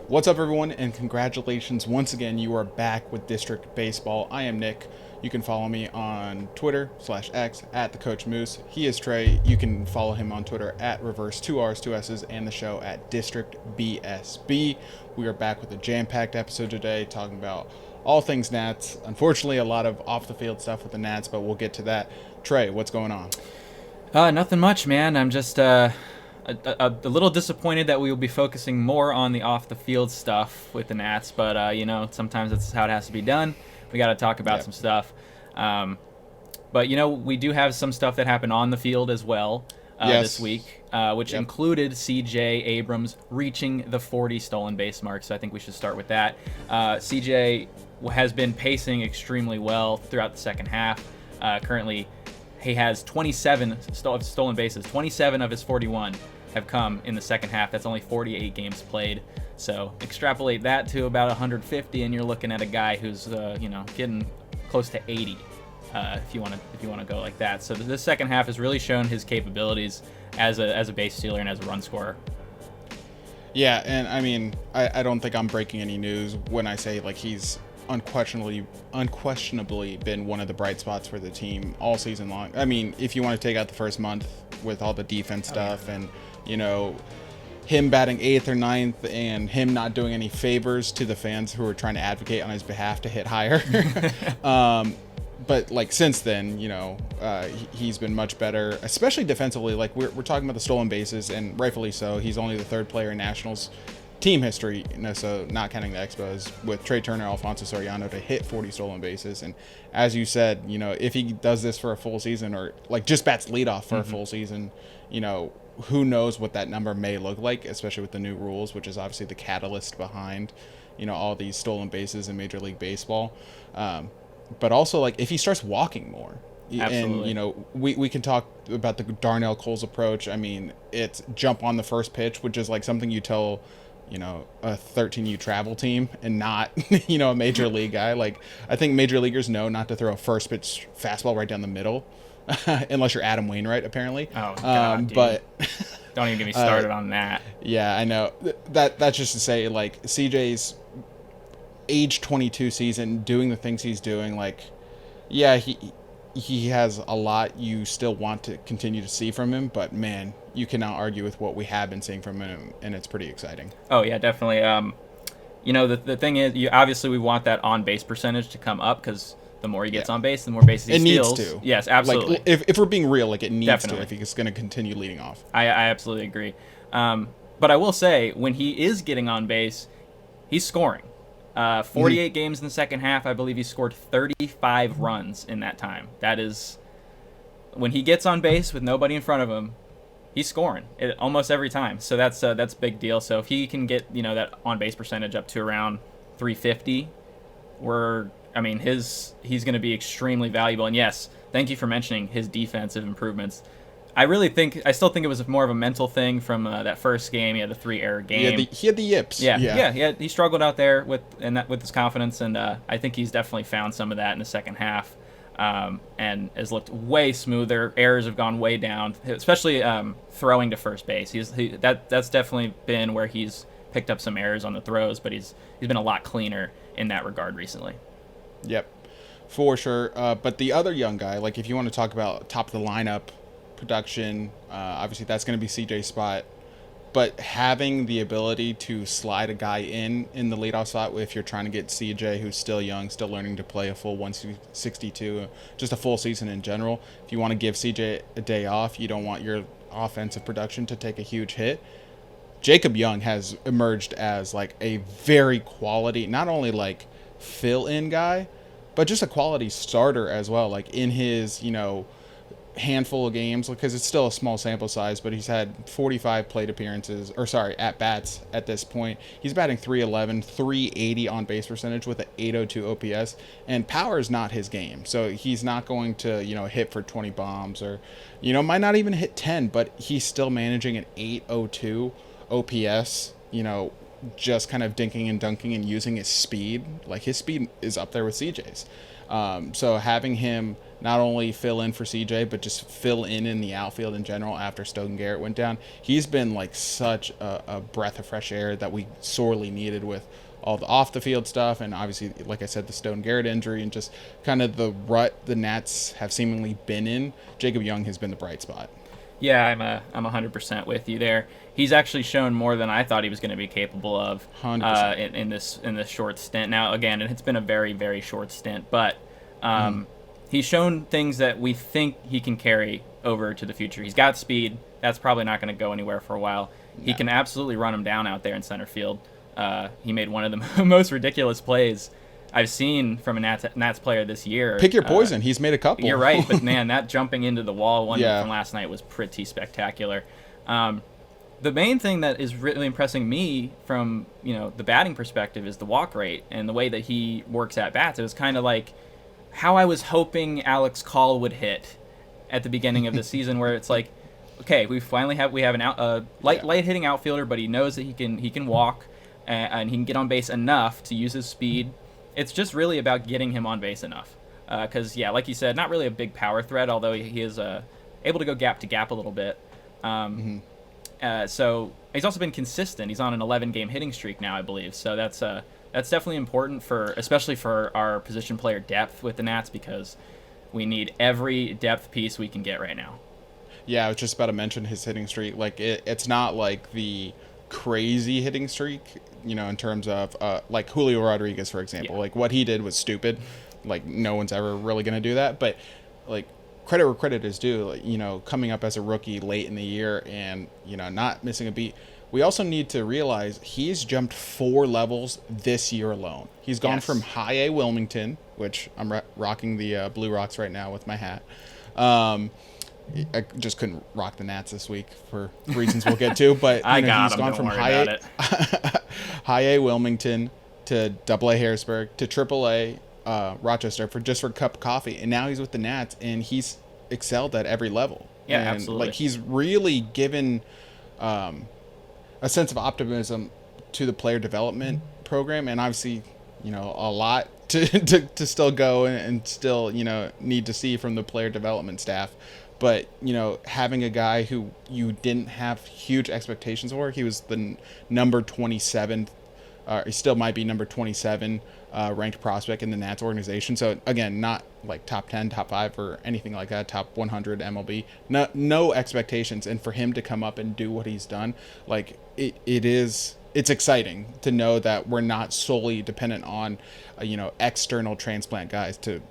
What's up, everyone, and congratulations once again. You are back with District Baseball. I am Nick. You can follow me on Twitter/X at the Coach Moose. He is Trey. You can follow him on Twitter at reverse 2Rs, 2Ss, and the show at District BSB. We are back with a jam-packed episode today talking about all things Nats. Unfortunately, a lot of off-the-field stuff with the Nats, but we'll get to that. Trey, what's going on? Nothing much, man. I'm just a little disappointed that we will be focusing more on the off-the-field stuff with the Nats, but, sometimes that's how it has to be done. We got to talk about some stuff. But, we do have some stuff that happened on the field as well this week, which included CJ Abrams reaching the 40 stolen base mark, so I think we should start with that. CJ has been pacing extremely well throughout the second half. Currently, he has 27 stolen bases. 27 of his 41 have come in the second half. That's only 48 games played. So extrapolate that to about 150, and you're looking at a guy who's getting close to 80. If you want to go like that. So this second half has really shown his capabilities as a base stealer and as a run scorer. Yeah, and I mean, I don't think I'm breaking any news when I say like he's unquestionably been one of the bright spots for the team all season long. I mean, if you want to take out the first month with all the defense stuff and him batting 8th or 9th and him not doing any favors to the fans who are trying to advocate on his behalf to hit higher. But like since then, he's been much better, especially defensively. Like we're talking about the stolen bases, and rightfully so. He's only the third player in Nationals team history, so not counting the Expos, with Trey Turner, Alfonso Soriano to hit 40 stolen bases. And as you said, if he does this for a full season, or like just bats leadoff for a full season, who knows what that number may look like, especially with the new rules, which is obviously the catalyst behind all these stolen bases in Major League Baseball. But also, like, if he starts walking more. Absolutely. And, we can talk about the Darnell Coles approach. I mean, it's jump on the first pitch, which is like something you tell a 13U travel team and not, a major league guy. Like, I think major leaguers know not to throw a first pitch fastball right down the middle, unless you're Adam Wainwright, apparently. Oh, God, but don't even get me started on that. Yeah, I know. That's just to say, like, CJ's age 22 season, doing the things he's doing, like, yeah, he has a lot you still want to continue to see from him, but man, you cannot argue with what we have been seeing from him, and it's pretty exciting. Oh yeah, definitely. The thing is, obviously we want that on base percentage to come up, because the more he gets on base, the more bases he steals. It needs to. Yes, absolutely. Like, if we're being real, like, it needs to if he's going to continue leading off. I absolutely agree. But I will say, when he is getting on base, he's scoring. 48 games in the second half, I believe he scored 35 runs in that time. That is, when he gets on base with nobody in front of him, he's scoring almost every time. So that's a big deal. So if he can get that on base percentage up to around 350, he's going to be extremely valuable. And yes, thank you for mentioning his defensive improvements. I still think it was more of a mental thing from that first game. He had the 3-error game. He had the yips. Yeah. He struggled out there with his confidence, and I think he's definitely found some of that in the second half, and has looked way smoother. Errors have gone way down, especially throwing to first base. That's definitely been where he's picked up some errors on the throws, but he's been a lot cleaner in that regard recently. Yep, for sure. But the other young guy, like if you want to talk about top of the lineup production, obviously that's going to be CJ's spot, but having the ability to slide a guy in the leadoff slot, if you're trying to get CJ, who's still young, still learning to play a full 162, just a full season in general, if you want to give CJ a day off, you don't want your offensive production to take a huge hit. Jacob Young has emerged as like a very quality, not only like fill-in guy, but just a quality starter as well, like in his handful of games, because it's still a small sample size, but he's had 45 plate appearances, at bats at this point. He's batting 311, 380 on base percentage with an 802 OPS, and power is not his game. So he's not going to, hit for 20 bombs or, might not even hit 10, but he's still managing an 802 OPS, just kind of dinking and dunking and using his speed. Like, his speed is up there with CJ's. So having him not only fill in for CJ, but just fill in the outfield in general after Stogan Garrett went down. He's been like such a breath of fresh air that we sorely needed with all the off the field stuff, and obviously, like I said, the Stogan Garrett injury and just kind of the rut the Nats have seemingly been in. Jacob Young has been the bright spot. Yeah, I'm 100% with you there. He's actually shown more than I thought he was going to be capable of in this short stint. Now, again, it's been a very, very short stint, but he's shown things that we think he can carry over to the future. He's got speed. That's probably not going to go anywhere for a while. No. He can absolutely run him down out there in center field. He made one of the most ridiculous plays I've seen from a Nats player this year. Pick your poison. He's made a couple. You're right, but man, that jumping into the wall one from last night was pretty spectacular. The main thing that is really impressing me from the batting perspective is the walk rate and the way that he works at bats. It was kind of like how I was hoping Alex Call would hit at the beginning of the season, where it's like, okay, we have an light hitting outfielder, but he knows that he can walk and he can get on base enough to use his speed. It's just really about getting him on base enough. Because, like you said, not really a big power threat, although he is able to go gap to gap a little bit. So he's also been consistent. He's on an 11-game hitting streak now, I believe. So that's definitely important, especially for our position player depth with the Nats, because we need every depth piece we can get right now. Yeah, I was just about to mention his hitting streak. Like it's not like the crazy hitting streak, in terms of like Julio Rodriguez, for example. Like what he did was stupid. Like no one's ever really going to do that. But like credit where credit is due, like, coming up as a rookie late in the year and, not missing a beat. We also need to realize he's jumped 4 levels this year alone. He's gone from high A Wilmington, which I'm rocking the Blue Rocks right now with my hat. I just couldn't rock the Nats this week for reasons we'll get to, but he's gone from high A Wilmington to Double A Harrisburg to Triple A Rochester for cup of coffee, and now he's with the Nats, and he's excelled at every level. Yeah, and absolutely. Like he's really given a sense of optimism to the player development program, and obviously, a lot to still go and still need to see from the player development staff. But, having a guy who you didn't have huge expectations for, he was the number 27th, he still might be number 27 ranked prospect in the Nats organization. So, again, not like top 10, top 5 or anything like that, top 100 MLB. No expectations. And for him to come up and do what he's done, like it's exciting to know that we're not solely dependent on, external transplant guys to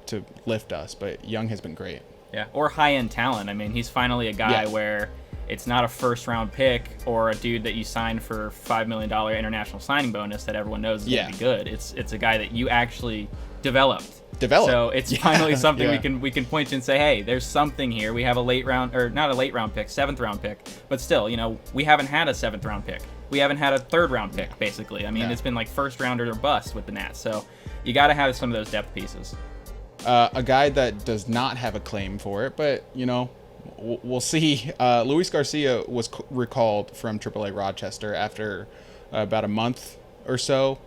lift us. But Young has been great. Yeah, or high-end talent. I mean, he's finally a guy where it's not a first-round pick or a dude that you signed for $5 million international signing bonus that everyone knows is going to be good. It's a guy that you actually developed. So it's finally something we can point to and say, hey, there's something here. We have a late round, or not a late round pick, 7th round pick, but still, we haven't had a 7th round pick. We haven't had a 3rd round pick, basically. I mean, it's been like first rounder or bust with the Nats. So you got to have some of those depth pieces. A guy that does not have a claim for it, but, we'll see. Luis Garcia was recalled from AAA Rochester after about a month or so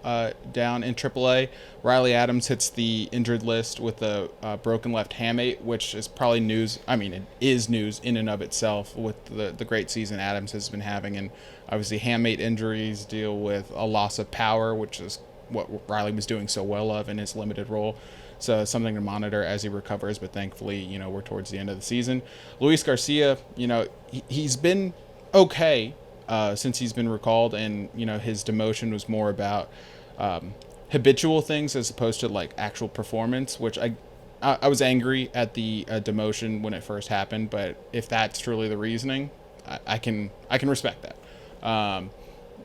down in AAA. Riley Adams hits the injured list with a broken left hamate, which is probably news. I mean, it is news in and of itself with the great season Adams has been having. And obviously hamate injuries deal with a loss of power, which is what Riley was doing so well of in his limited role. So something to monitor as he recovers, but thankfully, we're towards the end of the season. Luis Garcia, he's been okay since he's been recalled, and, his demotion was more about habitual things as opposed to, like, actual performance, which I was angry at the demotion when it first happened, but if that's truly the reasoning, I can respect that.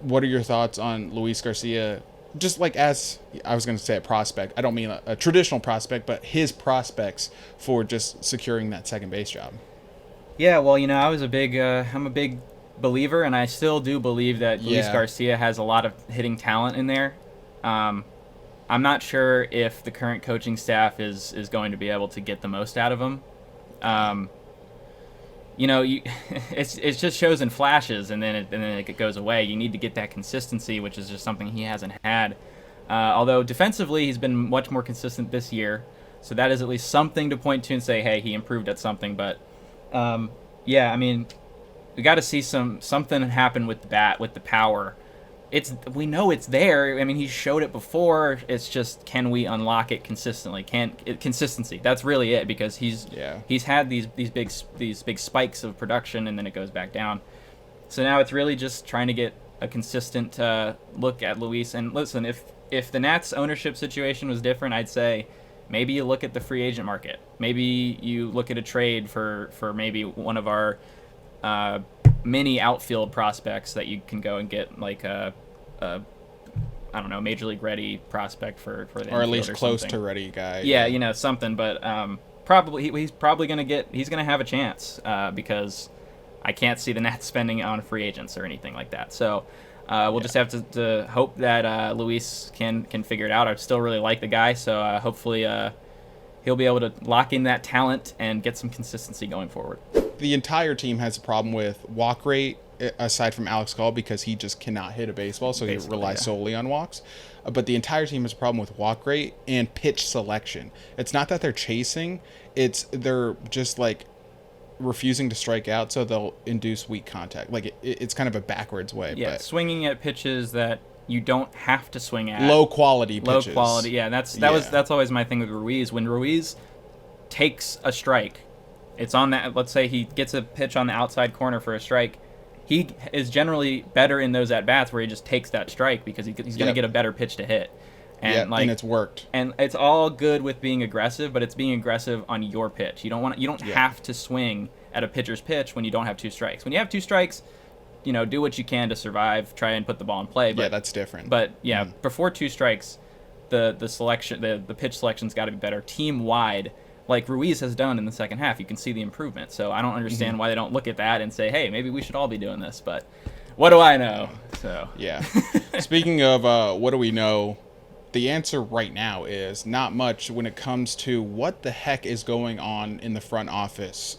What are your thoughts on Luis Garcia? Just like as I was going to say a prospect, I don't mean a traditional prospect, but his prospects for just securing that second base job. Yeah, well, I'm a big believer, and I still do believe that Luis Garcia has a lot of hitting talent in there. I'm not sure if the current coaching staff is going to be able to get the most out of him. It just shows in flashes, and then it goes away. You need to get that consistency, which is just something he hasn't had. Although defensively, he's been much more consistent this year. So that is at least something to point to and say, hey, he improved at something. But yeah, I mean, we got to see something happen with the bat, with the power. We know it's there. I mean, he showed it before. It's just, can we unlock it consistently? Consistency. That's really it, because he's had these big spikes of production, and then it goes back down. So now it's really just trying to get a consistent look at Luis. And listen, if the Nats ownership situation was different, I'd say maybe you look at the free agent market. Maybe you look at a trade for maybe one of our mini outfield prospects that you can go and get, like a I don't know, major league ready prospect for the or at least close something. to ready guy. Yeah, something. But probably he's probably gonna have a chance because I can't see the Nats spending on free agents or anything like that. So we'll just have to hope that Luis can figure it out. I still really like the guy, so hopefully he'll be able to lock in that talent and get some consistency going forward. The entire team has a problem with walk rate, aside from Alex Call, because he just cannot hit a baseball, so he relies solely on walks. But the entire team has a problem with walk rate and pitch selection. It's not that they're chasing, they're just like refusing to strike out, so they'll induce weak contact. Like it's kind of a backwards way. Yeah, but swinging at pitches that you don't have to swing at. Low quality pitches. Yeah, that's always my thing with Ruiz. When Ruiz takes a strike, it's on that. Let's say he gets a pitch on the outside corner for a strike. He is generally better in those at bats where he just takes that strike because he's going to get a better pitch to hit. And and it's worked. And it's all good with being aggressive, but it's being aggressive on your pitch. You don't have to swing at a pitcher's pitch when you don't have two strikes. When you have two strikes, do what you can to survive, try and put the ball in play. But, that's different. But before two strikes, the selection, the pitch selection's got to be better team wide. Like Ruiz has done in the second half, you can see the improvement. So I don't understand why they don't look at that and say, hey, maybe we should all be doing this. But what do I know? So Speaking of what do we know, the answer right now is not much when it comes to what the heck is going on in the front office.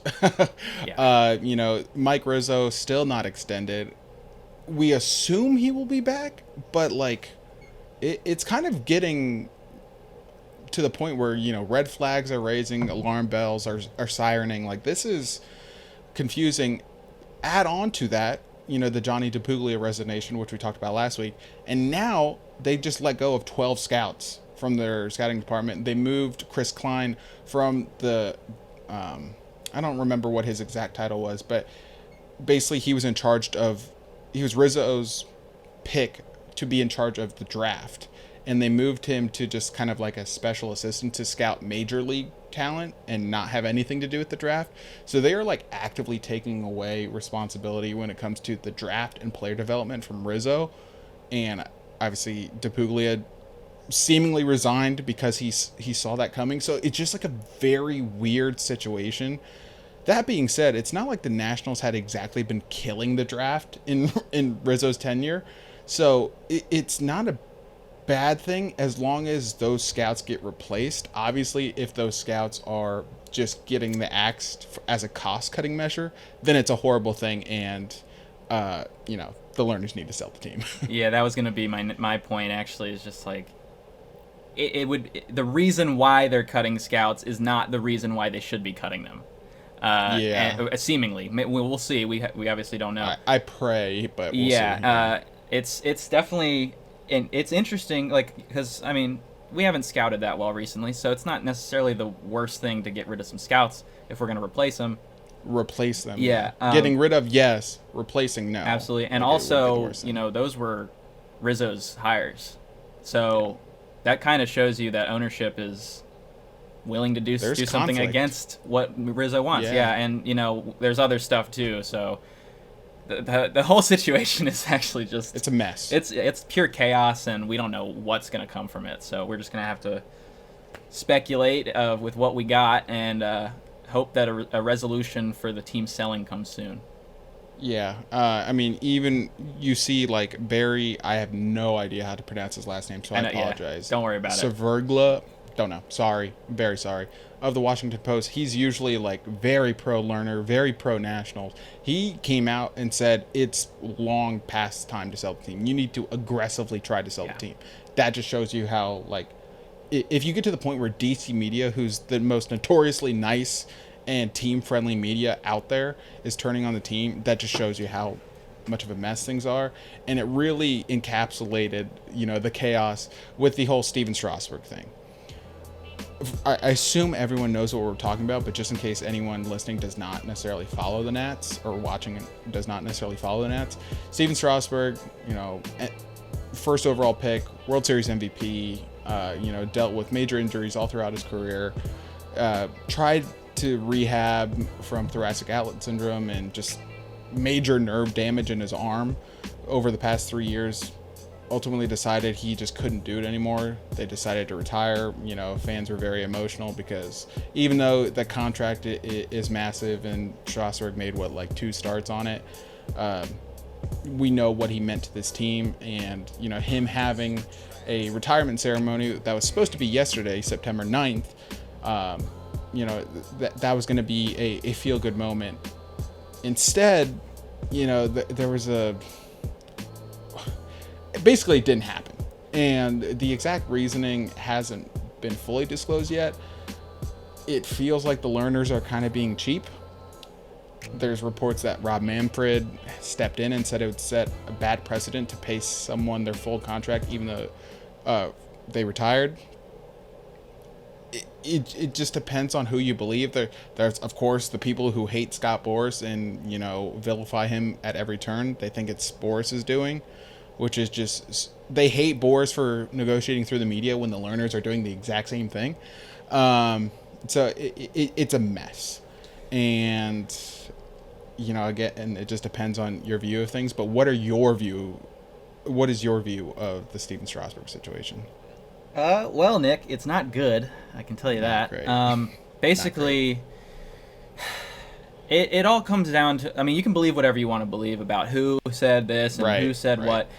Mike Rizzo still not extended. We assume he will be back, but it's kind of getting to the point where red flags are raising, alarm bells are sirening. Like, this is confusing. Add on to that the Johnny DePuglia resignation, which we talked about last week, and now they just let go of 12 scouts from their scouting department. They moved Chris Klein from the I don't remember what his exact title was, but basically he was Rizzo's pick to be in charge of the draft. And they moved him to just kind of like a special assistant to scout major league talent and not have anything to do with the draft. So they are actively taking away responsibility when it comes to the draft and player development from Rizzo. And obviously DePuglia seemingly resigned because he saw that coming. So it's just a very weird situation. That being said, it's not like the Nationals had exactly been killing the draft in Rizzo's tenure. So it's not a bad thing as long as those scouts get replaced. Obviously, if those scouts are just getting the axe as a cost-cutting measure, then it's a horrible thing, and the Lerners need to sell the team. Yeah, that was going to be my point, actually, is just the reason why they're cutting scouts is not the reason why they should be cutting them. Seemingly. We'll see. We obviously don't know. I pray, but we'll see. It's definitely... And it's interesting, because, we haven't scouted that well recently, so it's not necessarily the worst thing to get rid of some scouts if we're going to replace them. Replace them. Yeah. Getting rid of, yes. Replacing, no. Absolutely. And also, those were Rizzo's hires. So that kind of shows you that ownership is willing to do something against what Rizzo wants. Yeah. And, there's other stuff, too, so... The whole situation is actually just... It's a mess. It's pure chaos, and we don't know what's going to come from it. So we're just going to have to speculate with what we got and hope that a resolution for the team selling comes soon. Yeah. Even you see, Barry... I have no idea how to pronounce his last name, so I apologize. Don't worry about it. Savergla? Don't know. Sorry. Very sorry. Of the Washington Post, he's usually very pro Lerner, very pro Nationals. He came out and said it's long past time to sell the team. You need to aggressively try to sell the team. That just shows you how if you get to the point where DC media, who's the most notoriously nice and team-friendly media out there, is turning on the team, that just shows you how much of a mess things are. And it really encapsulated, the chaos with the whole Steven Strasburg thing. I assume everyone knows what we're talking about, but just in case anyone listening does not necessarily follow the Nats, or watching does not necessarily follow the Nats, Steven Strasburg, first overall pick, World Series MVP, dealt with major injuries all throughout his career, tried to rehab from thoracic outlet syndrome and just major nerve damage in his arm over the past 3 years. Ultimately decided he just couldn't do it anymore. They decided to retire. Fans were very emotional because even though the contract is massive and Strasburg made 2 starts on it, we know what he meant to this team. And him having a retirement ceremony that was supposed to be yesterday, September 9th, that was going to be a feel-good moment. Instead, there was basically it didn't happen, and the exact reasoning hasn't been fully disclosed yet. It feels like the Lerners are kind of being cheap. There's reports that Rob Manfred stepped in and said it would set a bad precedent to pay someone their full contract even though they retired. It just depends on who you believe. There's of course the people who hate Scott Boras and vilify him at every turn. They think it's Boras' doing, which is just, they hate Boras for negotiating through the media when the Lerners are doing the exact same thing. So it's a mess. And, again, and it just depends on your view of things. But what is your view of the Steven Strasburg situation? Well, Nick, it's not good. I can tell you that. Basically, it all comes down to, you can believe whatever you want to believe about who said this and who said what.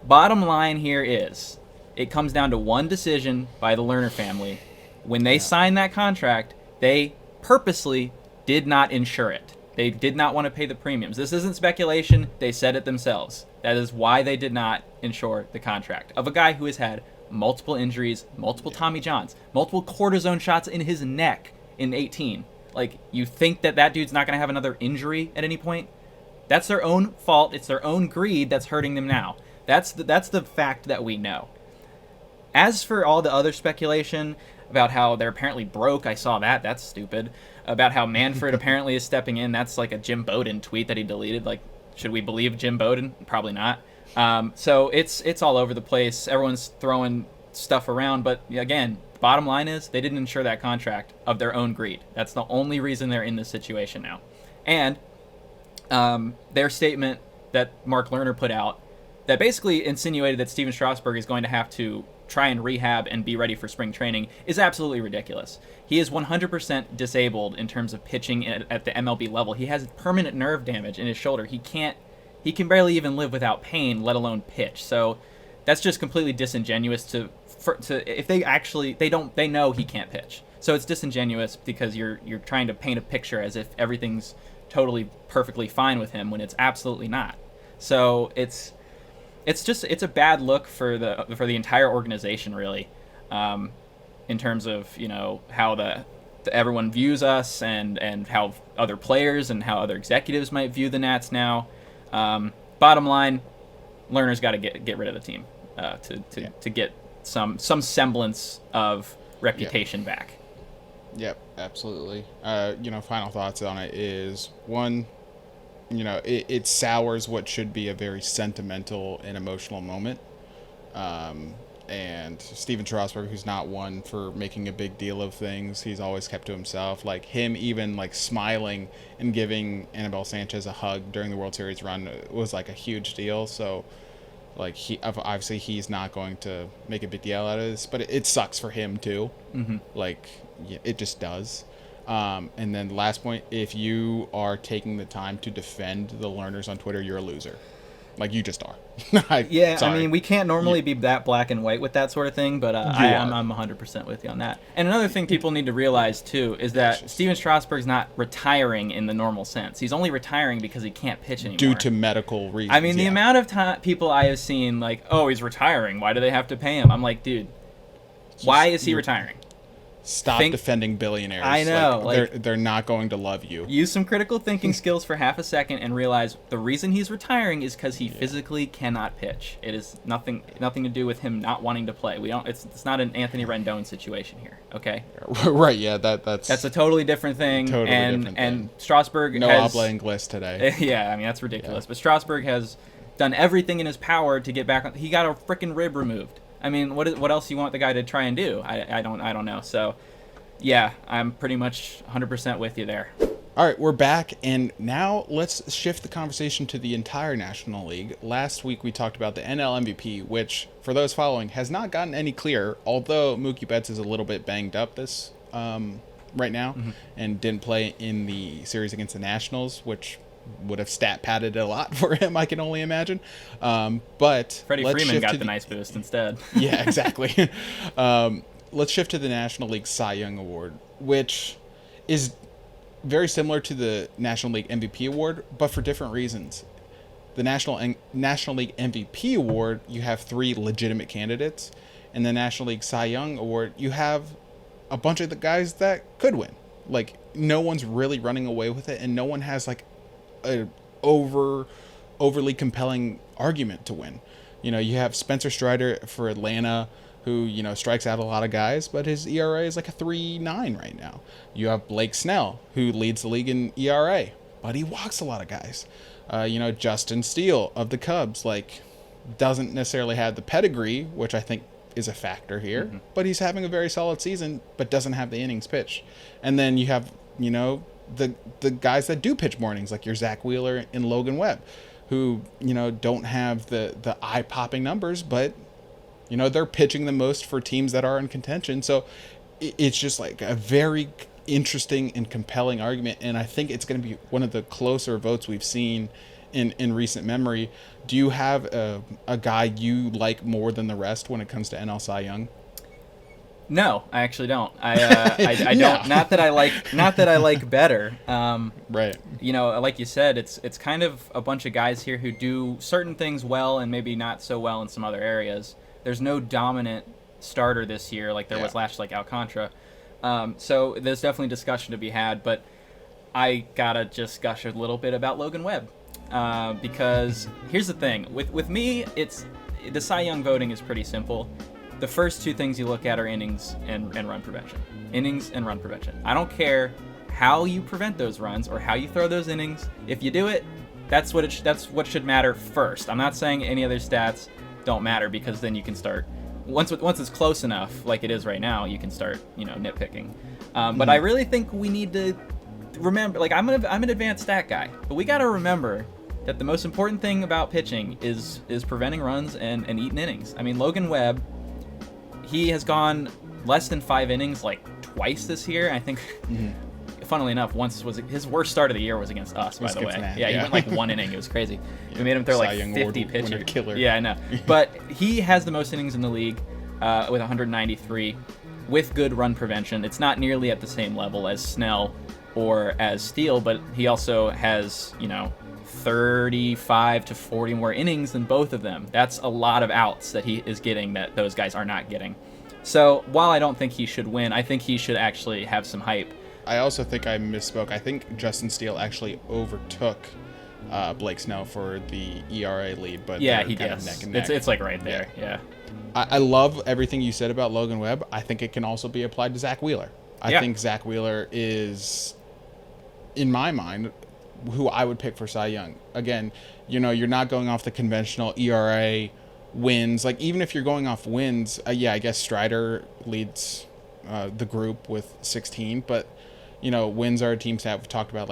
Bottom line here is, it comes down to one decision by the Lerner family. When they signed that contract, they purposely did not insure it. They did not want to pay the premiums. This isn't speculation. They said it themselves. That is why they did not insure the contract of a guy who has had multiple injuries, multiple Tommy Johns, multiple cortisone shots in his neck in 18. You think that dude's not going to have another injury at any point? That's their own fault. It's their own greed that's hurting them now. That's the fact that we know. As for all the other speculation about how they're apparently broke, I saw that. That's stupid. About how Manfred apparently is stepping in. That's like a Jim Bowden tweet that he deleted. Should we believe Jim Bowden? Probably not. So it's all over the place. Everyone's throwing stuff around. But again, bottom line is they didn't insure that contract of their own greed. That's the only reason they're in this situation now. And their statement that Mark Lerner put out that basically insinuated that Steven Strasburg is going to have to try and rehab and be ready for spring training is absolutely ridiculous. He is 100% disabled in terms of pitching at the MLB level. He has permanent nerve damage in his shoulder. He can barely even live without pain, let alone pitch. So that's just completely disingenuous to if they know he can't pitch. So it's disingenuous because you're trying to paint a picture as if everything's totally perfectly fine with him when it's absolutely not. So it's a bad look for the entire organization, really, in terms of how everyone views us and how other players and how other executives might view the Nats now. Bottom line, Lerner's got to get rid of the team to get some semblance of reputation back. Yep, absolutely. Final thoughts on it is, one, it sours what should be a very sentimental and emotional moment. And Steven Strasburg, who's not one for making a big deal of things, he's always kept to himself. Him even smiling and giving Anibal Sanchez a hug during the World Series run was a huge deal. So he's not going to make a big deal out of this, but it sucks for him too. Mm-hmm. It just does. And then last point, if you are taking the time to defend the Lerners on Twitter, you're a loser. You just are. Sorry. We can't normally be that black and white with that sort of thing, but I'm 100% with you on that. And another thing people need to realize, too, is that Steven Strasburg's not retiring in the normal sense. He's only retiring because he can't pitch anymore. Due to medical reasons. The amount of people I have seen, he's retiring. Why do they have to pay him? I'm like, dude, Why is he retiring? Stop defending billionaires. I know. They're not going to love you. Use some critical thinking skills for half a second and realize the reason he's retiring is because he physically cannot pitch. It is nothing to do with him not wanting to play. It's not an Anthony Rendon situation here. Okay. Right. Yeah. That's a totally different thing. And Strasburg no has habla inglés today. Yeah. I mean that's ridiculous. Yeah. But Strasburg has done everything in his power to get back on. He got a freaking rib removed. I mean, what else do you want the guy to try and do? I don't know. So, yeah, I'm pretty much 100% with you there. All right, we're back, and now let's shift the conversation to the entire National League. Last week we talked about the NL MVP, which, for those following, has not gotten any clearer, although Mookie Betts is a little bit banged up right now, and didn't play in the series against the Nationals, which would have stat padded a lot for him, I can only imagine. But Freddie Freeman got the nice boost instead. Yeah, exactly. Let's shift to the National League Cy Young Award, which is very similar to the National League MVP Award, but for different reasons. The National League MVP Award, you have 3 legitimate candidates. And the National League Cy Young Award, you have a bunch of the guys that could win. Like, no one's really running away with it, and no one has, like, a overly compelling argument to win. You know, you have Spencer Strider for Atlanta, who, you know, strikes out a lot of guys, but his ERA is like a 3.9 right now. You have Blake Snell, who leads the league in ERA, but he walks a lot of guys. You know, Justin Steele of the Cubs, like, doesn't necessarily have the pedigree, which I think is a factor here, but he's having a very solid season, but doesn't have the innings pitched. And then you have, you know, the guys that do pitch mornings, like your Zach Wheeler and Logan Webb, who, you know, don't have the eye-popping numbers, but, you know, they're pitching the most for teams that are in contention. So it's just like a very interesting and compelling argument, and I think it's going to be one of the closer votes we've seen in recent memory. Do you have a guy you like more than the rest when it comes to NL Cy Young? No, I actually don't. I don't. Not that I like better. Right. You know, like you said, it's kind of a bunch of guys here who do certain things well and maybe not so well in some other areas. There's no dominant starter this year like there was last year, like Alcantara. So there's definitely discussion to be had, but I gotta just gush a little bit about Logan Webb. Because here's the thing. With me, the Cy Young voting is pretty simple. The first 2 things you look at are innings and run prevention. Innings and run prevention. I don't care how you prevent those runs or how you throw those innings. If you do it, that's what should matter first. I'm not saying any other stats don't matter, because then you can start once it's close enough, like it is right now, you can start, you know, nitpicking. But I really think we need to remember, like, I'm an advanced stat guy, but we got to remember that the most important thing about pitching is preventing runs and eating innings. I mean, Logan Webb, he has gone less than 5 innings like twice this year. I think, funnily enough, once was his worst start of the year was against us, by the way. Yeah, he went like 1 inning. It was crazy. We made him throw like 50 pitches. Killer. Yeah, I know. But he has the most innings in the league with 193 with good run prevention. It's not nearly at the same level as Snell or as Steele, but he also has, you know, 35 to 40 more innings than both of them. That's a lot of outs that he is getting that those guys are not getting. So while I don't think he should win, I think he should actually have some hype. I also think I misspoke. I think Justin Steele actually overtook Blake Snell for the ERA lead, but yeah, he does. neck and neck. It's like right there. Yeah. I love everything you said about Logan Webb. I think it can also be applied to Zach Wheeler. I think Zach Wheeler is, in my mind, who I would pick for Cy Young. Again, you know, you're not going off the conventional ERA wins. Like, even if you're going off wins, I guess Strider leads the group with 16, but, you know, wins are a team stat. We've talked about,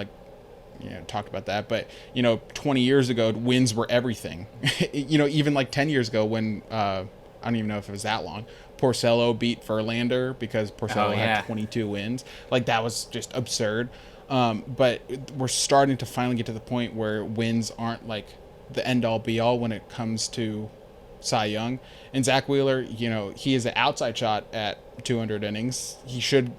that, but, you know, 20 years ago, wins were everything. You know, even like 10 years ago when, I don't even know if it was that long, Porcello beat Verlander because Porcello had 22 wins. Like, that was just absurd. But we're starting to finally get to the point where wins aren't like the end-all be-all when it comes to Cy Young. And Zach Wheeler, you know, he is an outside shot at 200 innings. He should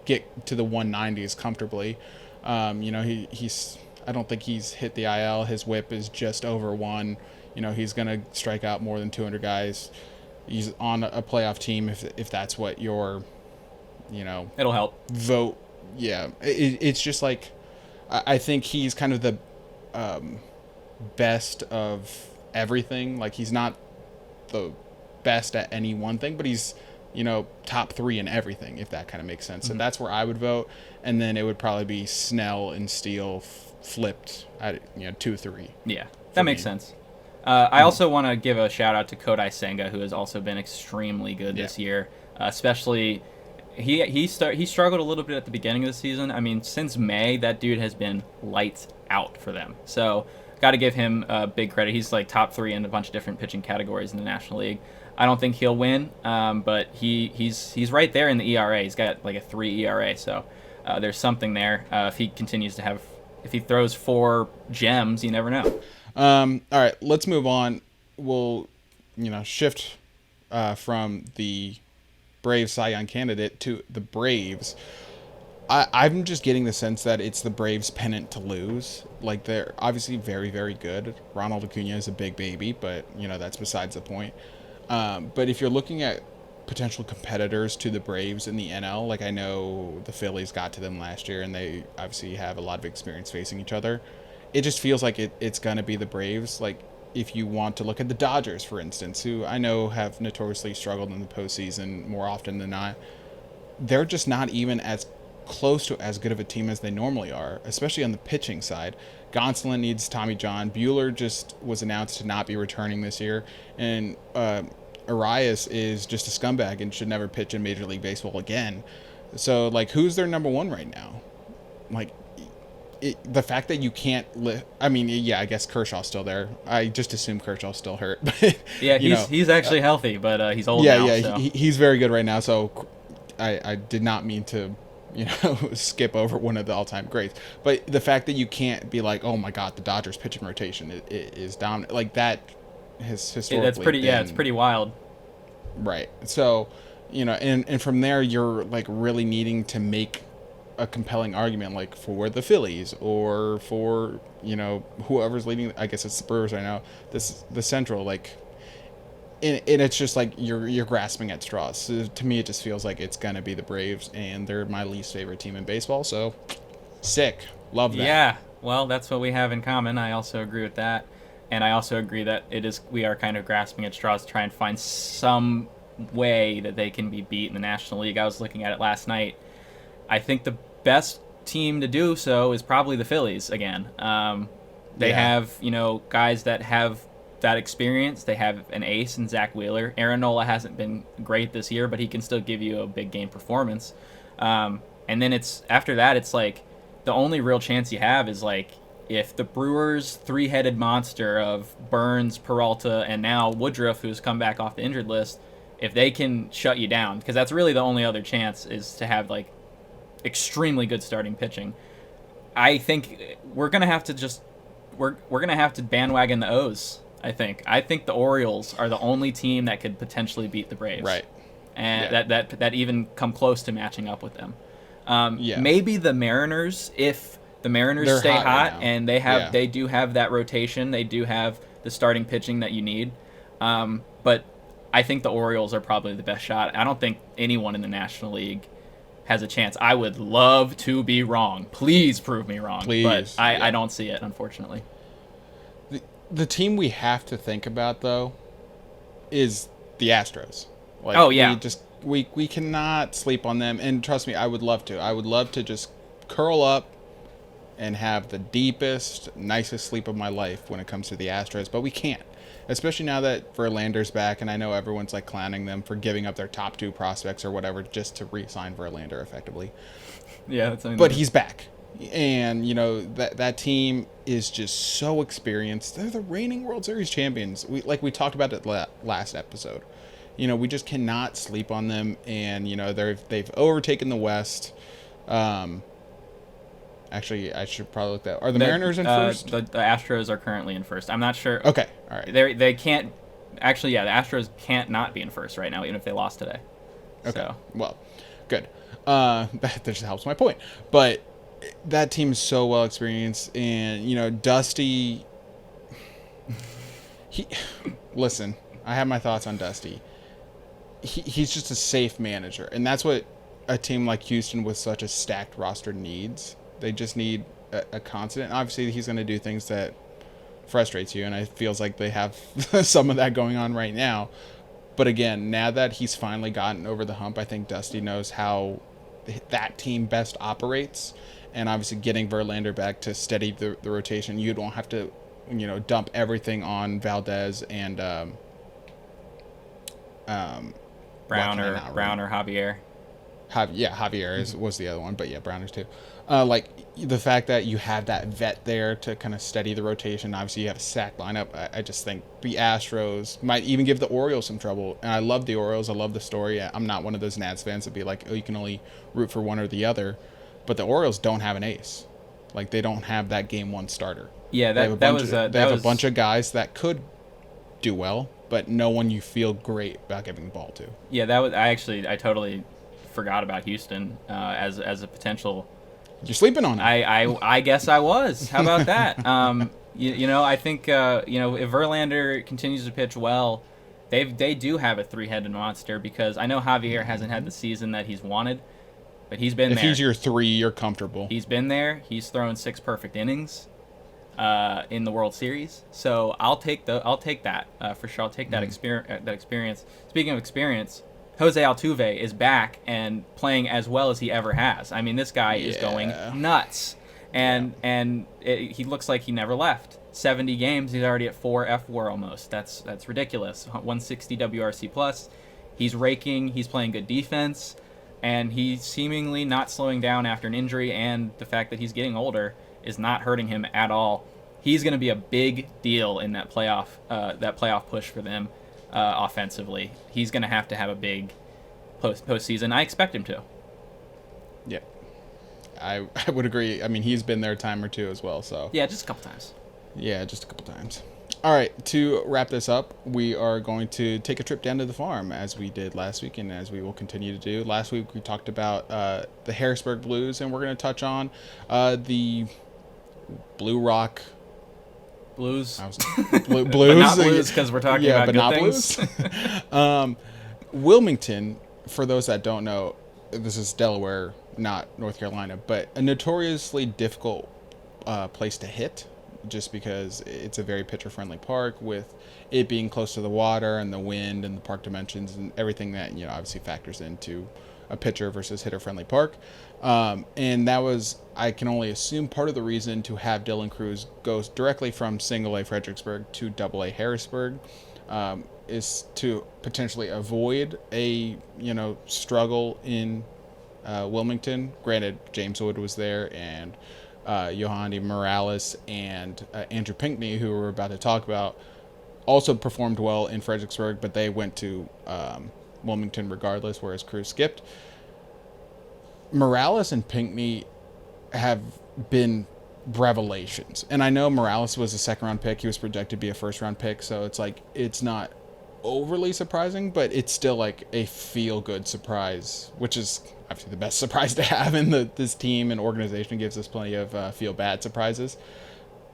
get to the 190s comfortably. You know, he's I don't think he's hit the IL. His whip is just over 1. You know, he's going to strike out more than 200 guys. He's on a playoff team if that's what your, It'll help. vote. Yeah, it's just like I think he's kind of the best of everything. Like he's not the best at any one thing, but he's top 3 in everything, if that kind of makes sense. Mm-hmm. And that's where I would vote. And then it would probably be Snell and Steele flipped at 2-3. Yeah, that makes sense. I also want to give a shout out to Kodai Senga, who has also been extremely good this year. Especially, he struggled a little bit at the beginning of the season. I mean, since May, that dude has been lights out for them. So, got to give him big credit. He's like top 3 in a bunch of different pitching categories in the National League. I don't think he'll win, but he's right there in the ERA. He's got like a 3 ERA, so there's something there. If he continues to have, if he throws 4 gems, you never know. All right, let's move on. We'll, shift from the Braves Cy Young candidate to the Braves. I'm just getting the sense that it's the Braves' pennant to lose. Like, they're obviously very, very good. Ronald Acuna is a big baby, but, that's besides the point. But if you're looking at potential competitors to the Braves in the NL, like I know the Phillies got to them last year, and they obviously have a lot of experience facing each other. It just feels like it's going to be the Braves. Like, if you want to look at the Dodgers, for instance, who I know have notoriously struggled in the postseason more often than not, they're just not even as close to as good of a team as they normally are, especially on the pitching side. Gonsolin needs Tommy John. Buehler just was announced to not be returning this year, and Arias is just a scumbag and should never pitch in Major League Baseball again. So, like, who's their number 1 right now? Like, the fact that you can't I mean, yeah, I guess Kershaw's still there. I just assume Kershaw's still hurt. But, yeah, he's actually healthy, but he's old now. Yeah, so. He's very good right now, so I did not mean to skip over one of the all-time greats. But the fact that you can't be like, oh my God, the Dodgers pitching rotation is dominant. Like, that has historically that's pretty. been, Yeah, it's pretty wild. Right. So, and from there, you're like really needing to make a compelling argument, like for the Phillies or for whoever's leading. I guess it's the Brewers right now. The Central, like. And it's just like you're grasping at straws. So to me, it just feels like it's gonna be the Braves, and they're my least favorite team in baseball. So, sick, love that. Yeah, well, that's what we have in common. I also agree with that, and I also agree that we are kind of grasping at straws to try and find some way that they can be beat in the National League. I was looking at it last night. I think the best team to do so is probably the Phillies again. They have guys that have that experience. They have an ace in Zach Wheeler. Aaron Nola hasn't been great this year, but he can still give you a big game performance. And then after that, it's like the only real chance you have is like if the Brewers' 3-headed monster of Burns, Peralta, and now Woodruff, who's come back off the injured list, if they can shut you down, because that's really the only other chance is to have like extremely good starting pitching. I think we're gonna have to we're gonna have to bandwagon the O's. I think the Orioles are the only team that could potentially beat the Braves. Right. And that even come close to matching up with them. Yeah. Maybe the Mariners, if the Mariners They're stay hot right hot now. and they do have that rotation, they do have the starting pitching that you need. But I think the Orioles are probably the best shot. I don't think anyone in the National League has a chance. I would love to be wrong. Please prove me wrong. Please. But I don't see it, unfortunately. The team we have to think about, though, is the Astros. Like, oh, yeah. We cannot sleep on them. And trust me, I would love to. I would love to just curl up and have the deepest, nicest sleep of my life when it comes to the Astros. But we can't. Especially now that Verlander's back, and I know everyone's like clowning them for giving up their top 2 prospects or whatever just to re-sign Verlander effectively. Yeah, but he's back. And, that team is just so experienced. They're the reigning World Series champions. We talked about it last episode. We just cannot sleep on them. And, they've overtaken the West. Actually, I should probably look that. Are the Mariners in first? The Astros are currently in first. I'm not sure. Okay, all right. They can't. Actually, yeah, the Astros can't not be in first right now, even if they lost today. Okay, So. well, good. That just helps my point. But that team is so well experienced, and Dusty. Listen, I have my thoughts on Dusty. he's just a safe manager, and that's what a team like Houston with such a stacked roster needs. They just need a constant. Obviously, he's going to do things that frustrates you, and it feels like they have some of that going on right now. But again, now that he's finally gotten over the hump, I think Dusty knows how that team best operates, and obviously getting Verlander back to steady the rotation, you don't have to, dump everything on Valdez and Brown or Javier. Javier was the other one, but yeah, Brown is too. Like the fact that you have that vet there to kind of steady the rotation. Obviously, you have a sack lineup. I just think the Astros might even give the Orioles some trouble. And I love the Orioles. I love the story. I'm not one of those Nats fans that be like, oh, you can only root for one or the other. But the Orioles don't have an ace. Like they don't have that game one starter. Yeah, they have a bunch of guys that could do well, but no one you feel great about giving the ball to. Yeah, I totally forgot about Houston as a potential. You're sleeping on it. I guess I was. How about that? I think if Verlander continues to pitch well, they do have a three-headed monster, because I know Javier hasn't had the season that he's wanted, but he's been there. If he's your 3, you're comfortable. He's been there. He's thrown 6 perfect innings in the World Series. So I'll take that for sure. I'll take that experience. Speaking of experience, Jose Altuve is back and playing as well as he ever has. I mean, this guy is going nuts, and he looks like he never left. 70 games, he's already at 4 F4 almost. That's ridiculous. 160 WRC plus. He's raking. He's playing good defense, and he's seemingly not slowing down after an injury. And the fact that he's getting older is not hurting him at all. He's going to be a big deal in that playoff push for them. Offensively, he's going to have a big postseason. I expect him to. Yeah, I would agree. I mean, he's been there a time or two as well. So yeah, just a couple times. Yeah, just a couple times. All right, to wrap this up, we are going to take a trip down to the farm, as we did last week and as we will continue to do. Last week we talked about the Harrisburg Blues, and we're going to touch on the Blue Rock Blues. Blues. But not blues, because we're talking about good things. Blues. Wilmington, for those that don't know, this is Delaware, not North Carolina, but a notoriously difficult place to hit, just because it's a very pitcher-friendly park, with it being close to the water and the wind and the park dimensions and everything that obviously factors into a pitcher versus hitter-friendly park. And that was, I can only assume, part of the reason to have Dylan Cruz go directly from single A Fredericksburg to double A Harrisburg, is to potentially avoid a struggle in Wilmington. Granted, James Wood was there, and Yohandy Morales and Andrew Pinckney, who we're about to talk about, also performed well in Fredericksburg, but they went to Wilmington regardless, whereas Cruz skipped. Morales and Pinckney have been revelations, and I know Morales was a second-round pick. He was projected to be a first-round pick, so it's not overly surprising, but it's still like a feel-good surprise, which is obviously the best surprise to have in this team and organization. Gives us plenty of feel-bad surprises.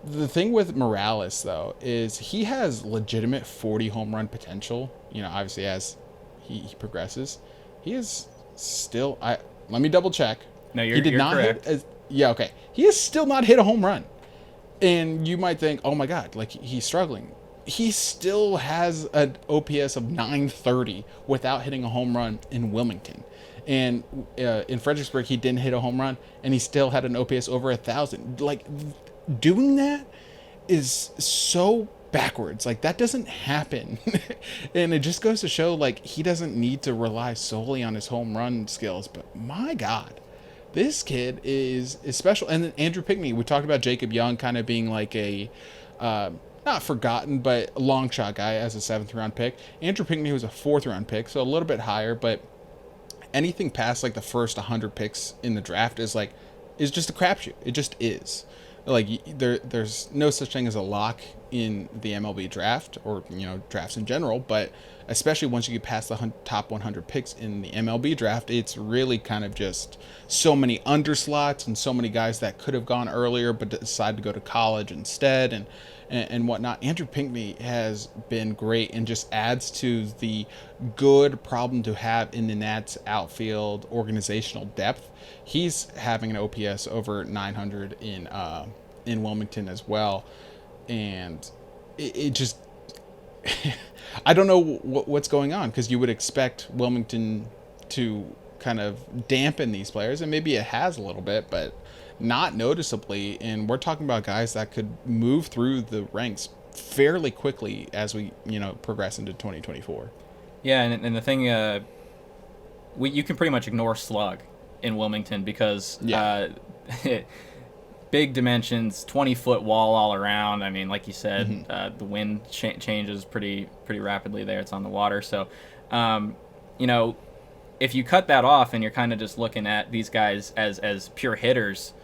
The thing with Morales, though, is he has legitimate 40 home run potential. Obviously as he progresses, he is still. Let me double check. No, you're not correct. Okay. He has still not hit a home run, and you might think, oh my God, like he's struggling. He still has an OPS of 930 without hitting a home run in Wilmington. And in Fredericksburg, he didn't hit a home run, and he still had an OPS over 1,000. Like, doing that is so backwards. Like, that doesn't happen. And it just goes to show, like, he doesn't need to rely solely on his home run skills. But my God, this kid is special. And then Andrew Pinckney, we talked about Jacob Young kind of being like a not forgotten, but a long shot guy as a 7th-round pick. Andrew Pinckney was a 4th-round pick, so a little bit higher, but anything past like the first 100 picks in the draft is just a crapshoot. It just is. Like, there's no such thing as a lock in the MLB draft, or drafts in general, but especially once you get past the top 100 picks in the MLB draft, it's really kind of just so many underslots and so many guys that could have gone earlier but decided to go to college instead and whatnot. Andrew Pinckney has been great and just adds to the good problem to have in the Nats outfield organizational depth. He's having an OPS over 900 in Wilmington as well, and it just I don't know what's going on, because you would expect Wilmington to kind of dampen these players, and maybe it has a little bit, but not noticeably. And we're talking about guys that could move through the ranks fairly quickly as we progress into 2024. Yeah, and the thing, you can pretty much ignore slug in Wilmington because big dimensions, 20-foot wall all around. I mean, like you said, the wind changes pretty rapidly there. It's on the water. So, if you cut that off and you're kind of just looking at these guys as pure hitters,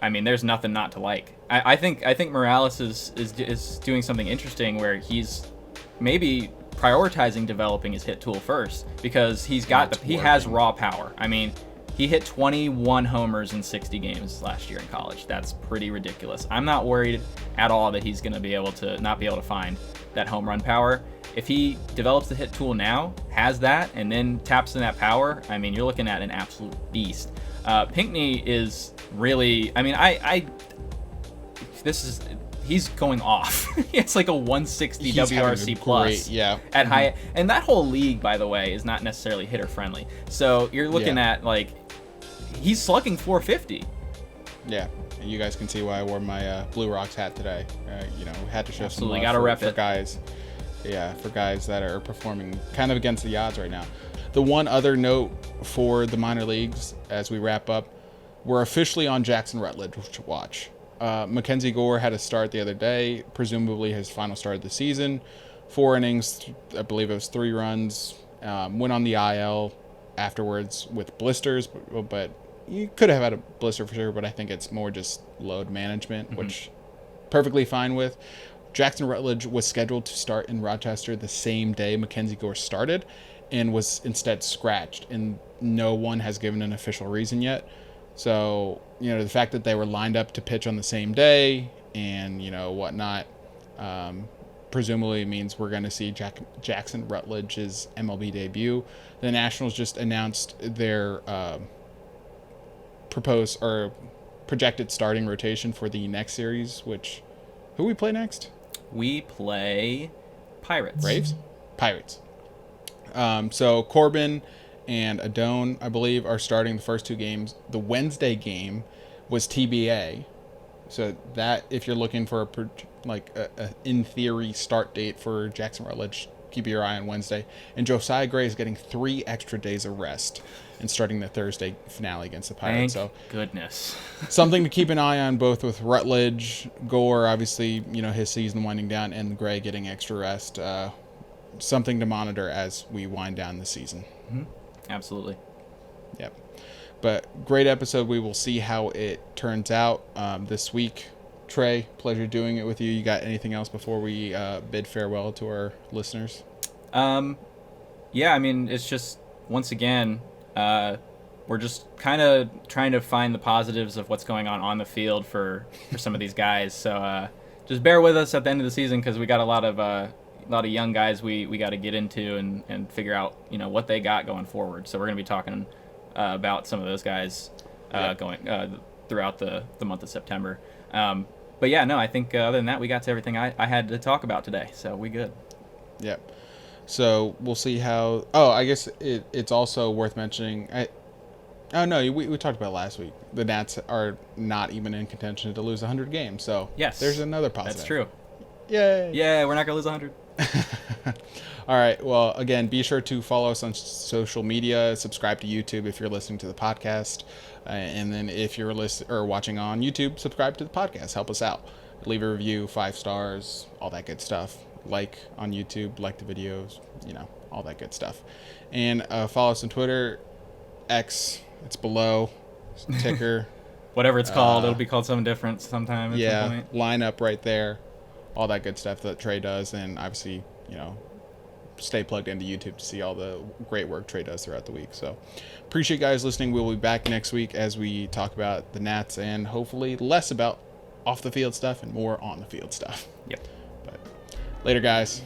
I mean, there's nothing not to like. I think Morales is doing something interesting where he's maybe prioritizing developing his hit tool first, because he has raw power. I mean, he hit 21 homers in 60 games last year in college. That's pretty ridiculous. I'm not worried at all that he's going to be able to not be able to find that home run power. If he develops the hit tool now, has that, and then taps in that power, I mean, you're looking at an absolute beast. Pinckney is really, I mean, he's going off. It's like a 160 WRC plus at high, and that whole league, by the way, is not necessarily hitter friendly. So you're looking at like he's slugging 450. Yeah, and you guys can see why I wore my Blue Rocks hat today. Had to show some love gotta rep for guys. Yeah, for guys that are performing kind of against the odds right now. The one other note for the minor leagues as we wrap up, we're officially on Jackson Rutledge watch. Mackenzie Gore had a start the other day, presumably his final start of the season. 4 innings, I believe it was 3 runs. Went on the IL afterwards with blisters, but you could have had a blister for sure, but I think it's more just load management, which perfectly fine with. Jackson Rutledge was scheduled to start in Rochester the same day Mackenzie Gore started and was instead scratched, and no one has given an official reason yet. So, the fact that they were lined up to pitch on the same day and, whatnot, presumably means we're going to see Jackson Rutledge's MLB debut. The Nationals just announced their proposed or projected starting rotation for the next series, who we play next? We play Pirates. Braves? Pirates. So Corbin and Adone, I believe, are starting the first 2 games. The Wednesday game was TBA. So that, if you're looking for a in theory start date for Jackson Rutledge, keep your eye on Wednesday. And Josiah Gray is getting 3 extra days of rest and starting the Thursday finale against the Pirates. Thank goodness. Something to keep an eye on, both with Rutledge, Gore, obviously, his season winding down, and Gray getting extra rest. Something to monitor as we wind down the season. Absolutely. Yep. But great episode. We will see how it turns out this week. Trey, pleasure doing it with you. You got anything else before we bid farewell to our listeners? Yeah, I mean, it's just, once again, we're just kind of trying to find the positives of what's going on the field for some of these guys. So just bear with us at the end of the season, because we got a lot of young guys we got to get into and figure out what they got going forward. So we're going to be talking about some of those guys going throughout the month of September. But yeah, no, I think other than that, we got to everything I had to talk about today. So we good. Yep. So we'll see how. Oh, I guess it's also worth mentioning. We talked about it last week. The Nats are not even in contention to lose 100 games. So yes, there's another positive. That's true. Yay! Yeah, we're not gonna lose 100. All right. Well, again, be sure to follow us on social media. Subscribe to YouTube if you're listening to the podcast, and then if you're watching on YouTube, subscribe to the podcast. Help us out. Leave a review, 5 stars, all that good stuff. Like on YouTube, like the videos, all that good stuff. And follow us on Twitter, X. It's below. Ticker. Whatever it's called, it'll be called something different sometime. At some point. Line up right there. All that good stuff that Trey does, and obviously, stay plugged into YouTube to see all the great work Trey does throughout the week. So appreciate you guys listening. We'll be back next week as we talk about the Nats and hopefully less about off the field stuff and more on the field stuff. Yep. But later, guys.